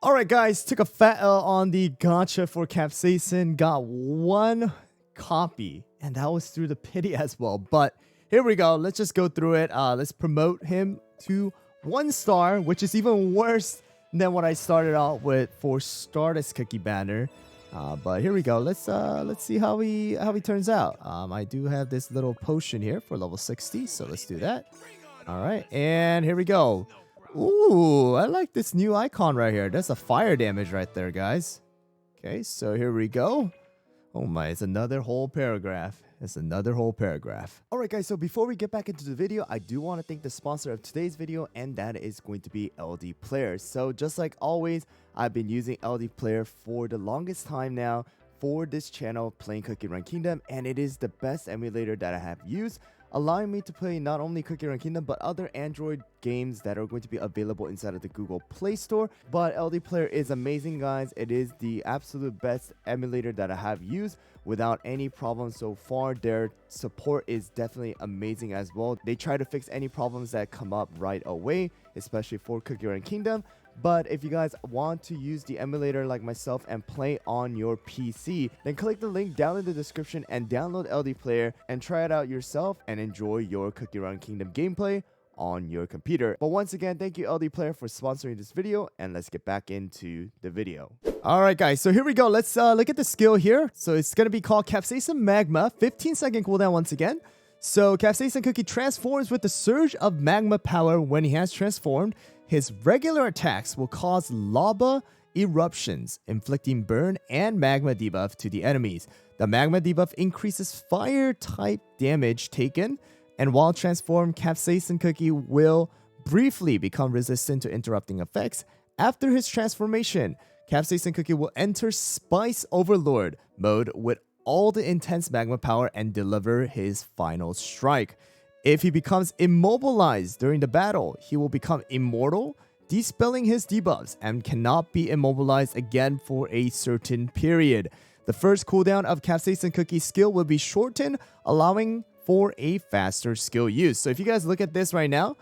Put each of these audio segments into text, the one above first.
Alright guys, took a fat L on the gacha for Capsaicin, got one copy, and that was through the pity as well. But here we go, let's just go through it. Let's promote him to 1 star, which is even worse than what I started out with for Stardust Cookie banner. But here we go, let's see how he turns out. I do have this little potion here for level 60, so let's do that. Alright, and here we go. Ooh, I like this new icon right here. That's a fire damage right there, guys. Okay, so here we go. Oh my, it's another whole paragraph. It's another whole paragraph. Alright guys, so before we get back into the video, I do want to thank the sponsor of today's video, and that is going to be LD Player. So just like always, I've been using LD Player for the longest time now for this channel, playing Cookie Run Kingdom, and it is the best emulator that I have used, allowing me to play not only Cookie Run Kingdom but other Android games that are going to be available inside of the Google Play Store. But LD Player is amazing, guys. It is the absolute best emulator that I have used without any problems so far. Their support is definitely amazing as well. They try to fix any problems that come up right away, especially for Cookie Run Kingdom. But if you guys want to use the emulator like myself and play on your PC, then click the link down in the description and download LD Player and try it out yourself and enjoy your Cookie Run Kingdom gameplay on your computer. But once again, thank you LD Player for sponsoring this video, and let's get back into the video. Alright guys, so here we go. Let's look at the skill here. So it's going to be called Capsaicin Magma, 15-second cooldown once again. So Capsaicin Cookie transforms with the surge of magma power. When he has transformed, his regular attacks will cause lava eruptions, inflicting burn and magma debuff to the enemies. The magma debuff increases fire type damage taken, and while transformed, Capsaicin Cookie will briefly become resistant to interrupting effects. After his transformation, Capsaicin Cookie will enter Spice Overlord mode with all the intense magma power and deliver his final strike. If he becomes immobilized during the battle, he will become immortal, dispelling his debuffs, and cannot be immobilized again for a certain period. The first cooldown of Capsaicin Cookie's skill will be shortened, allowing for a faster skill use. So if you guys look at this right now,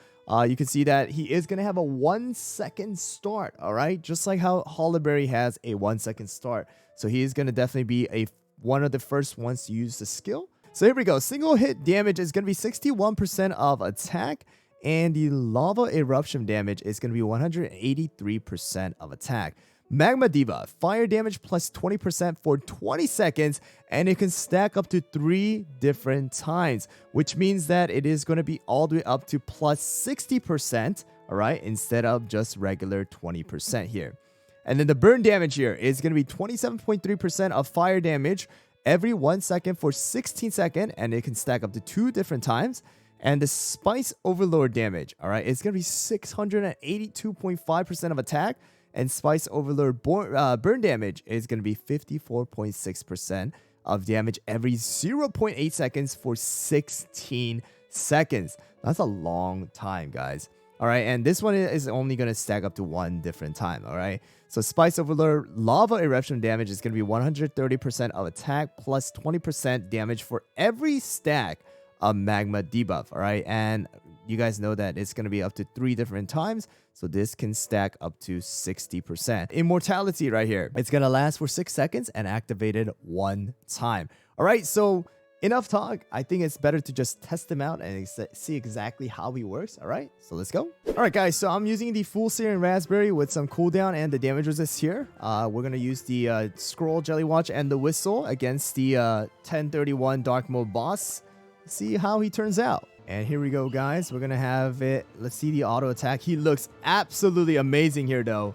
you can see that he is going to have a 1-second start, alright? Just like how Hollyberry has a 1-second start. So he is going to definitely be one of the first ones to use the skill. So here we go. Single hit damage is going to be 61% of attack, and the lava eruption damage is going to be 183% of attack. Magma debuff, fire damage plus 20% for 20 seconds, and it can stack up to 3 different times, which means that it is going to be all the way up to plus 60%, alright, instead of just regular 20% here. And then the burn damage here is going to be 27.3% of fire damage every 1 second for 16 seconds, and it can stack up to 2 different times. And the Spice Overlord damage, alright, it's going to be 682.5% of attack, and Spice Overlord burn damage is going to be 54.6% of damage every 0.8 seconds for 16 seconds. That's a long time, guys. Alright, and this one is only going to stack up to 1 different time, alright? So Spice Overlord lava eruption damage is going to be 130% of attack plus 20% damage for every stack of magma debuff, alright? And you guys know that it's going to be up to 3 different times, so this can stack up to 60%. Immortality right here. It's going to last for 6 seconds and activated 1 time. Alright, so enough talk. I think it's better to just test him out and see exactly how he works. Alright, so let's go. Alright guys, so I'm using the Full Serum Raspberry with some cooldown and the damage resist here. We're going to use the Scroll, Jelly Watch, and the Whistle against the 1031 Dark Mode boss. See how he turns out. And here we go, guys. We're going to have it. Let's see the auto attack. He looks absolutely amazing here, though.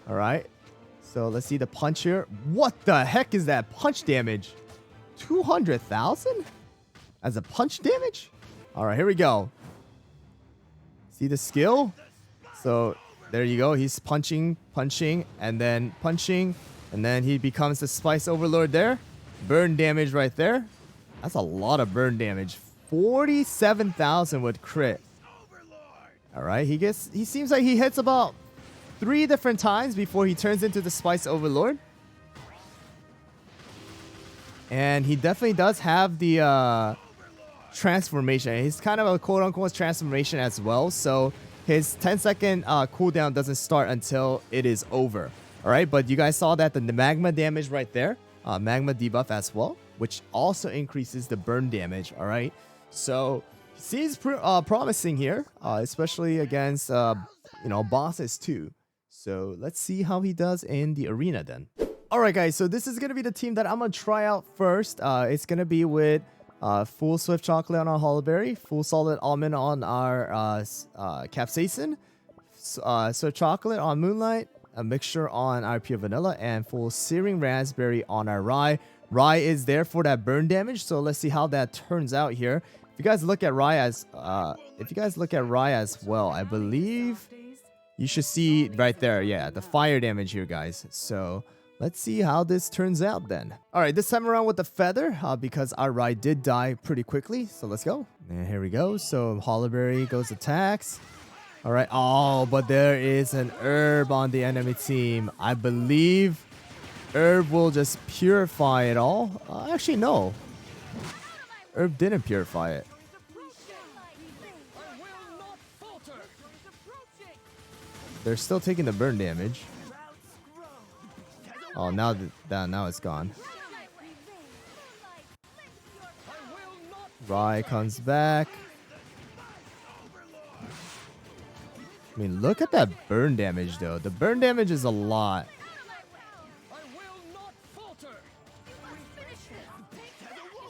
Alright, so let's see the punch here. What the heck is that punch damage? 200,000 as a punch damage? Alright, here we go. See the skill? So there you go. He's punching, and then punching, and then he becomes the Spice Overlord there. Burn damage right there. That's a lot of burn damage. 47,000 with crit. Alright, he seems like he hits about 3 different times before he turns into the Spice Overlord. And he definitely does have the transformation. He's kind of a quote-unquote transformation as well. So his 10-second cooldown doesn't start until it is over. All right, but you guys saw that the magma damage right there, magma debuff as well, which also increases the burn damage. All right, so seems promising here, especially against bosses too. So let's see how he does in the arena then. All right, guys, so this is gonna be the team that I'm gonna try out first. It's gonna be with full Swift Chocolate on our Hollowberry, full Solid Almond on our Capsaicin, Swift Chocolate on Moonlight, a mixture on our Pure Vanilla, and full Searing Raspberry on our Rye. Rye is there for that burn damage, so let's see how that turns out here. If you guys look at Rye as well, I believe you should see right there, yeah, the fire damage here, guys. So let's see how this turns out then. All right, this time around with the feather, because our Rye did die pretty quickly. So let's go. And here we go. So Hollowberry goes attacks. All right. Oh, but there is an herb on the enemy team. I believe herb will just purify it all. Actually, no. Herb didn't purify it. They're still taking the burn damage. Oh, now it's gone. Rye comes back. I mean, look at that burn damage, though. The burn damage is a lot.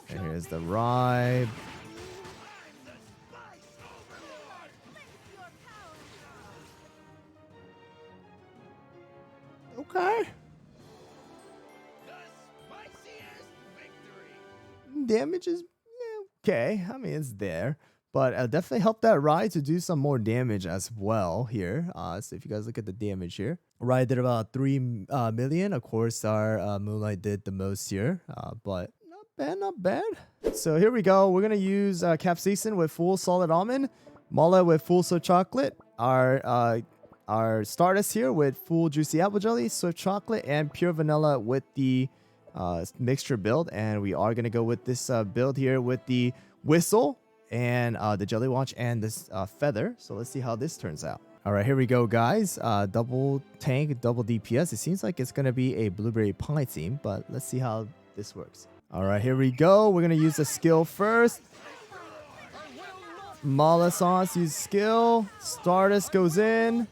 And here's the Rye. Okay. Damage is okay. I mean, it's there. But definitely help that Rye to do some more damage as well here. So if you guys look at the damage here, Rye did about 3 million. Of course, our Moonlight did the most here. But not bad, not bad. So here we go. We're going to use Capsaicin with full Solid Almond, Mala with full Swift Chocolate, our Stardust here with full Juicy Apple Jelly, Swift Chocolate, and Pure Vanilla with the mixture build. And we are going to go with this build here with the Whistle and the Jelly Watch and this feather. So let's see how this turns out. All right, here we go, guys. Double tank, double DPS. It seems like it's going to be a Blueberry Pie team, but let's see how this works. All right, here we go. We're going to use the skill first. Mala Sauce, use skill. Stardust goes in.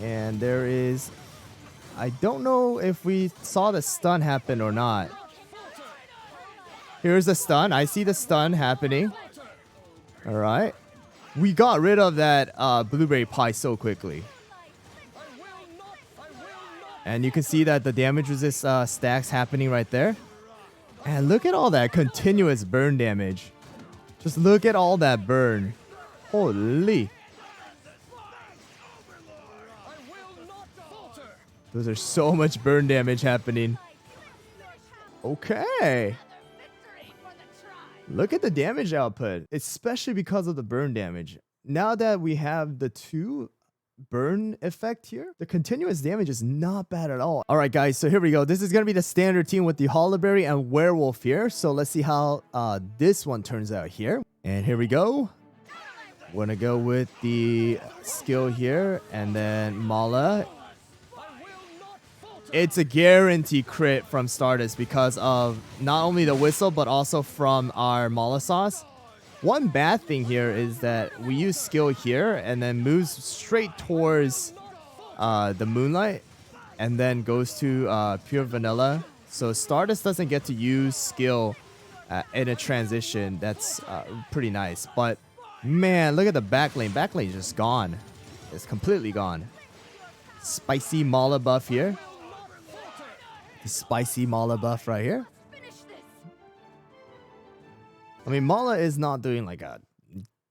And there is... I don't know if we saw the stun happen or not. Here's the stun. I see the stun happening. All right. We got rid of that Blueberry Pie so quickly. And you can see that the damage resist stacks happening right there. And look at all that continuous burn damage. Just look at all that burn. Holy. Those are so much burn damage happening. Okay. Look at the damage output, especially because of the burn damage. Now that we have the 2 burn effect here, the continuous damage is not bad at all. All right, guys, so here we go. This is going to be the standard team with the Hollowberry and Werewolf here. So let's see how this one turns out here. And here we go. We're going to go with the skill here and then Mala. It's a guarantee crit from Stardust because of not only the Whistle, but also from our Mala Sauce. One bad thing here is that we use skill here and then moves straight towards the Moonlight and then goes to Pure Vanilla. So Stardust doesn't get to use skill in a transition. That's pretty nice. But man, look at the back lane. Back lane is just gone. It's completely gone. Spicy Mala buff here. The spicy Mala buff right here. I mean, Mala is not doing like a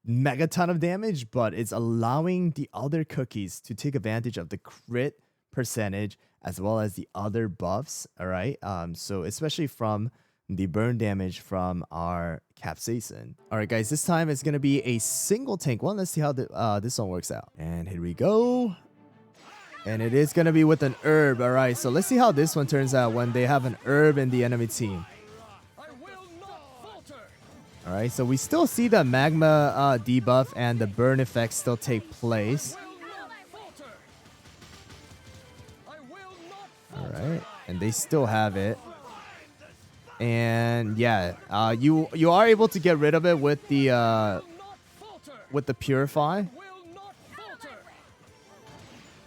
mega ton of damage, but it's allowing the other cookies to take advantage of the crit percentage as well as the other buffs. All right. So especially from the burn damage from our Capsaicin. All right, guys, this time it's going to be a single tank one. Let's see how this one works out. And here we go. And it is going to be with an herb. All right, so let's see how this one turns out when they have an herb in the enemy team. All right, so we still see the magma debuff and the burn effect still take place. All right, and they still have it. And yeah, you are able to get rid of it with the purify.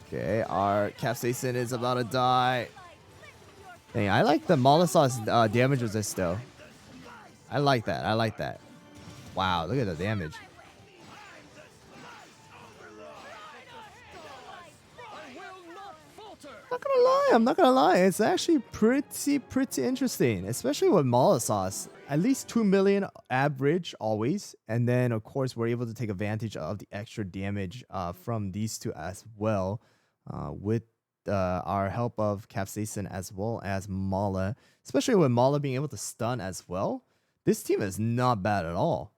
Okay, our Capsaicin is about to die. Dang, I like the Molotov damage resist though. I like that. I like that. Wow, look at the damage. I'm not gonna lie. It's actually pretty interesting, especially with Molotov. At least 2 million average always, and then of course we're able to take advantage of the extra damage from these two as well, with our help of Capsaicin as well as Mala, especially with Mala being able to stun as well. This team is not bad at all.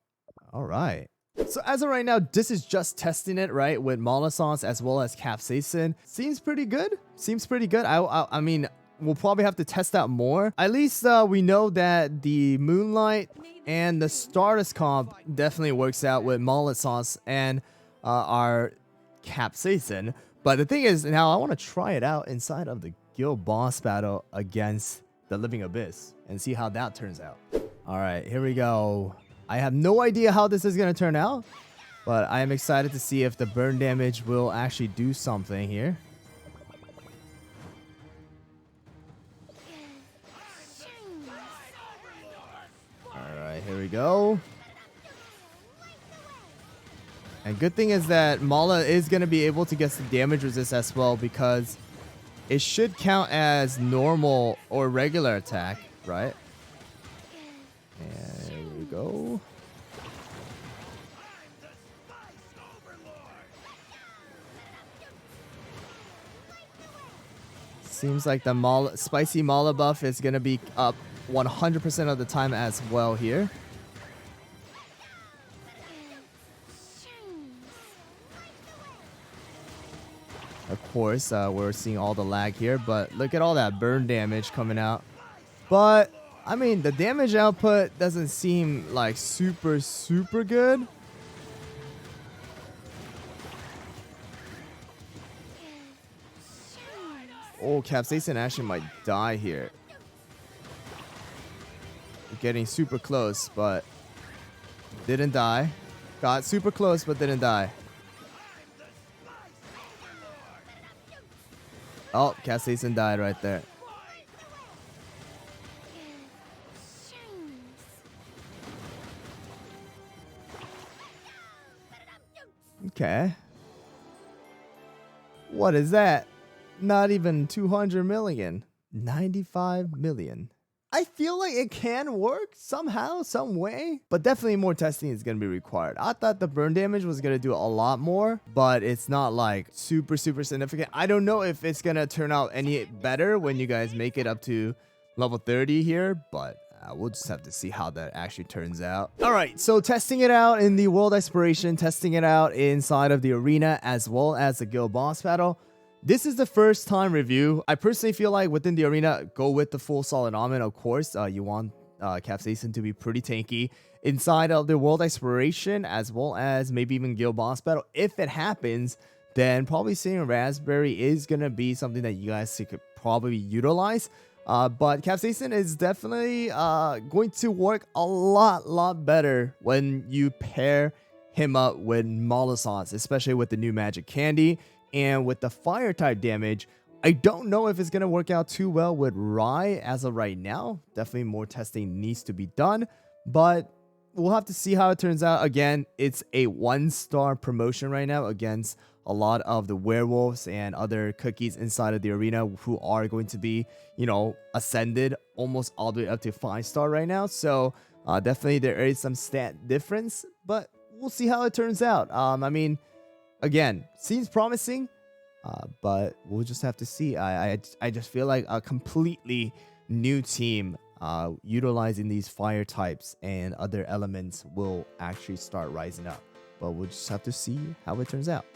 All right. So as of right now, this is just testing it, right? With Molotov as well as Capsaicin. Seems pretty good. Seems pretty good. I mean, we'll probably have to test out more. At least we know that the Moonlight and the Stardust comp definitely works out with Molotov and our Capsaicin. But the thing is, now I want to try it out inside of the guild boss battle against the Living Abyss and see how that turns out. All right, here we go. I have no idea how this is going to turn out, but I am excited to see if the burn damage will actually do something here. Alright, here we go. And good thing is that Mala is going to be able to get some damage resist as well, because it should count as normal or regular attack, right? And here we go. Seems like the spicy Mala buff is going to be up 100% of the time as well here. Of course, we're seeing all the lag here, but look at all that burn damage coming out. But, I mean, the damage output doesn't seem like super good. Oh, Capsaicin actually might die here. Getting super close, but didn't die. Got super close, but didn't die. Oh, Capsaicin died right there. Okay. What is that? Not even 200 million. 95 million. I feel like it can work somehow, some way, but definitely more testing is going to be required. I thought the burn damage was going to do a lot more, but it's not like super significant. I don't know if it's going to turn out any better when you guys make it up to level 30 here, but we'll just have to see how that actually turns out. All right, so testing it out in the World Exploration, testing it out inside of the arena, as well as the guild boss battle. This is the first time review. I personally feel like within the arena, go with the full solid almond. Of course, you want Capsaicin to be pretty tanky. Inside of the World Exploration, as well as maybe even guild boss battle, if it happens, then probably seeing Raspberry is going to be something that you guys could probably utilize. But Capsaicin is definitely going to work a lot better when you pair him up with Molotov, especially with the new magic candy. And with the fire type damage, I don't know if it's going to work out too well with Rai as of right now. Definitely more testing needs to be done, but we'll have to see how it turns out. Again, it's a 1-star promotion right now against a lot of the werewolves and other cookies inside of the arena who are going to be, you know, ascended almost all the way up to 5-star right now. So definitely there is some stat difference, but we'll see how it turns out. I mean, again, seems promising, but we'll just have to see. I just feel like a completely new team utilizing these fire types and other elements will actually start rising up. But we'll just have to see how it turns out.